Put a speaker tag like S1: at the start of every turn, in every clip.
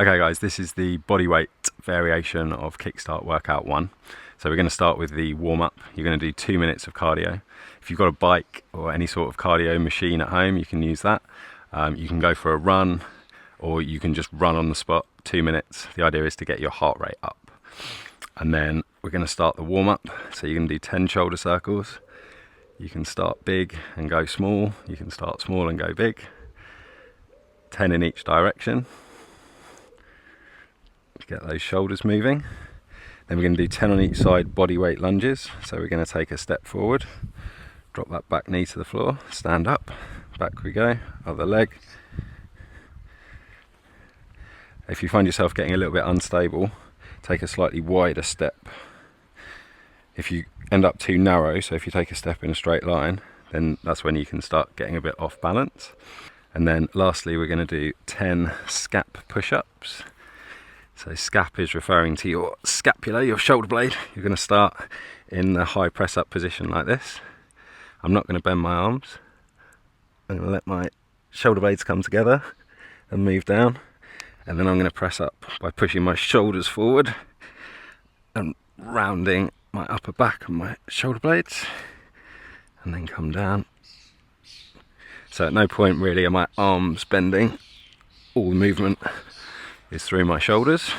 S1: Okay guys, this is the bodyweight variation of Kickstart Workout 1. So we're going to start with the warm-up. You're going to do 2 minutes of cardio. If you've got a bike or any sort of cardio machine at home, you can use that. You can go for a run, or you can just run on the spot, 2 minutes. The idea is to get your heart rate up. And then we're going to start the warm-up. So you're going to do 10 shoulder circles. You can start big and go small. You can start small and go big. 10 in each direction. Get those shoulders moving. Then we're going to do 10 on each side body weight lunges. So we're going to take a step forward, drop that back knee to the floor, stand up, back we go, other leg. If you find yourself getting a little bit unstable, take a slightly wider step. If you end up too narrow, so if you take a step in a straight line, then that's when you can start getting a bit off balance. And then lastly, we're going to do 10 scap push-ups. So scap is referring to your scapula, your shoulder blade. You're going to start in the high press up position like this. I'm not going to bend my arms. I'm going to let my shoulder blades come together and move down. And then I'm going to press up by pushing my shoulders forward and rounding my upper back and my shoulder blades. And then come down. So at no point really are my arms bending. All the movement is through my shoulders.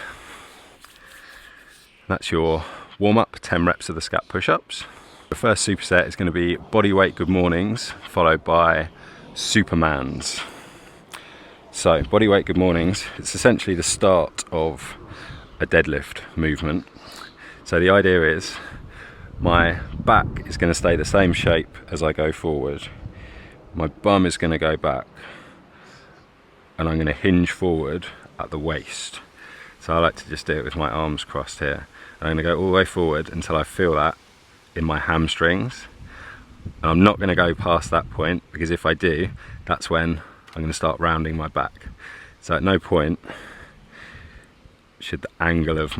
S1: That's your warm-up, 10 reps of the scap push-ups. The first superset is going to be bodyweight good mornings, followed by Supermans. So bodyweight good mornings, it's essentially the start of a deadlift movement. So the idea is my back is going to stay the same shape as I go forward. My bum is going to go back and I'm going to hinge forward at the waist. So I like to just do it with my arms crossed here. And I'm going to go all the way forward until I feel that in my hamstrings. And I'm not going to go past that point, because if I do, that's when I'm going to start rounding my back. So at no point should the angle of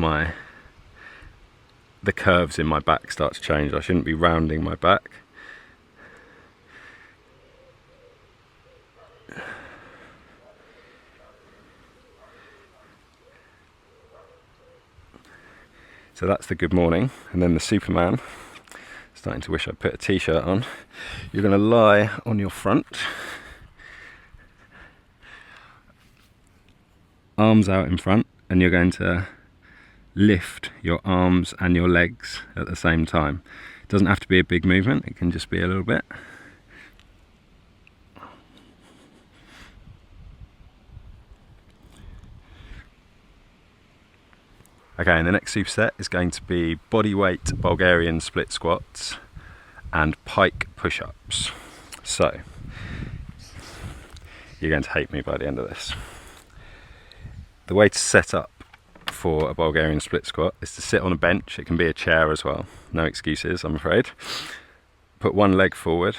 S1: the curves in my back start to change. I shouldn't be rounding my back. So that's the good morning. And then the Superman, starting to wish I put a t-shirt on. You're going to lie on your front, arms out in front, and you're going to lift your arms and your legs at the same time. It doesn't have to be a big movement, it can just be a little bit. Okay, and the next superset is going to be bodyweight Bulgarian split squats and pike push-ups. So, you're going to hate me by the end of this. The way to set up for a Bulgarian split squat is to sit on a bench. It can be a chair as well. No excuses, I'm afraid. Put one leg forward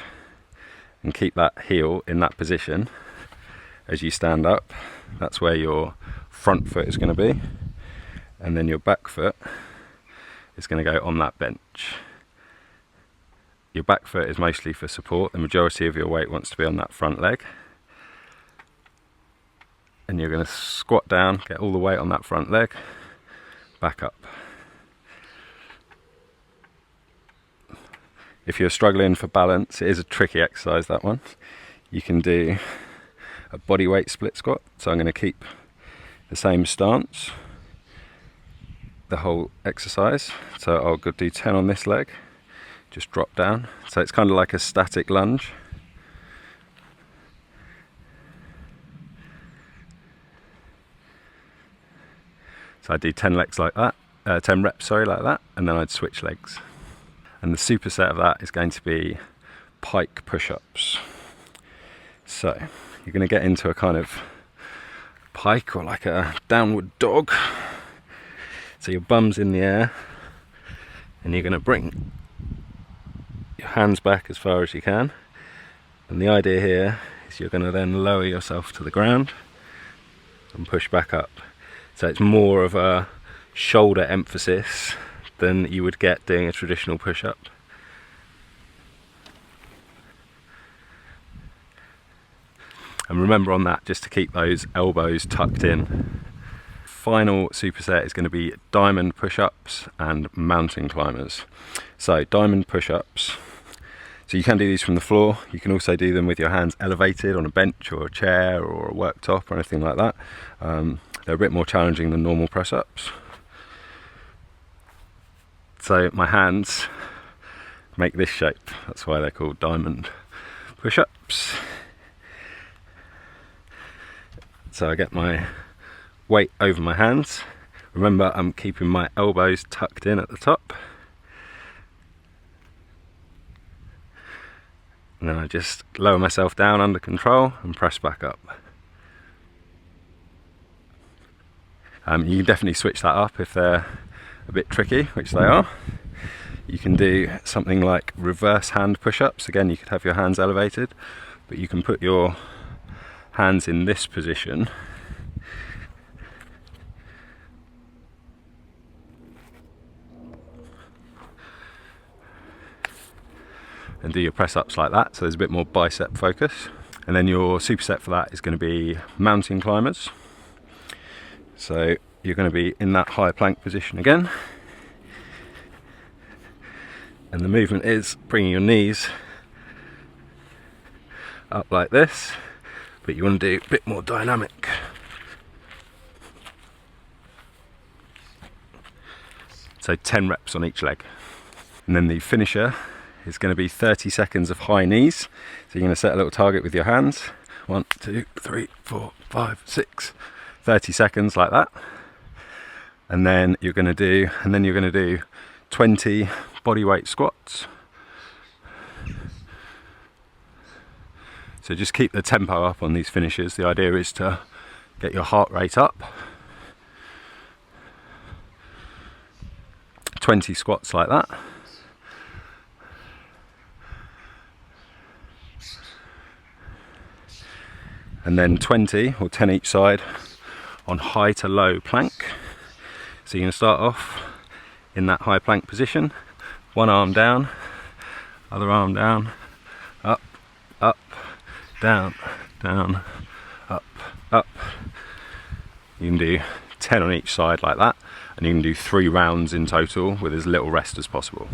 S1: and keep that heel in that position as you stand up. That's where your front foot is going to be. And then your back foot is going to go on that bench. Your back foot is mostly for support. The majority of your weight wants to be on that front leg. And you're going to squat down, get all the weight on that front leg, back up. If you're struggling for balance, it is a tricky exercise, that one. You can do a bodyweight split squat. So I'm going to keep the same stance the whole exercise. So I'll go do 10 on this leg, just drop down. So it's kind of like a static lunge. So I do 10 legs like that, 10 reps, sorry, like that, and then I'd switch legs. And the superset of that is going to be pike push-ups. So you're going to get into a kind of pike or like a downward dog. So your bum's in the air and you're going to bring your hands back as far as you can. And the idea here is you're going to then lower yourself to the ground and push back up. So it's more of a shoulder emphasis than you would get doing a traditional push-up. And remember on that, just to keep those elbows tucked in final superset is going to be diamond push-ups and mountain climbers. So diamond push-ups, so you can do these from the floor. You can also do them with your hands elevated on a bench or a chair or a worktop or anything like that. They're a bit more challenging than normal press-ups. So my hands make this shape, that's why they're called diamond push-ups. So I get my weight over my hands. Remember, I'm keeping my elbows tucked in at the top. And then I just lower myself down under control and press back up. You can definitely switch that up if they're a bit tricky, which they are. You can do something like reverse hand push-ups. Again, you could have your hands elevated, but you can put your hands in this position and do your press ups like that, so there's a bit more bicep focus. And then your superset for that is going to be mountain climbers. So you're going to be in that high plank position again, and the movement is bringing your knees up like this, but you want to do a bit more dynamic. So 10 reps on each leg. And then the finisher is going to be 30 seconds of high knees. So you're going to set a little target with your hands. 1, 2, 3, 4, 5, 6. 30 seconds like that. And then you're going to do 20 bodyweight squats. So just keep the tempo up on these finishers. The idea is to get your heart rate up. 20 squats like that. And then 20 or 10 each side on high to low plank. So you're going to start off in that high plank position, one arm down, other arm down, up, up, down, down, up, up. You can do 10 on each side like that, and you can do 3 rounds in total with as little rest as possible.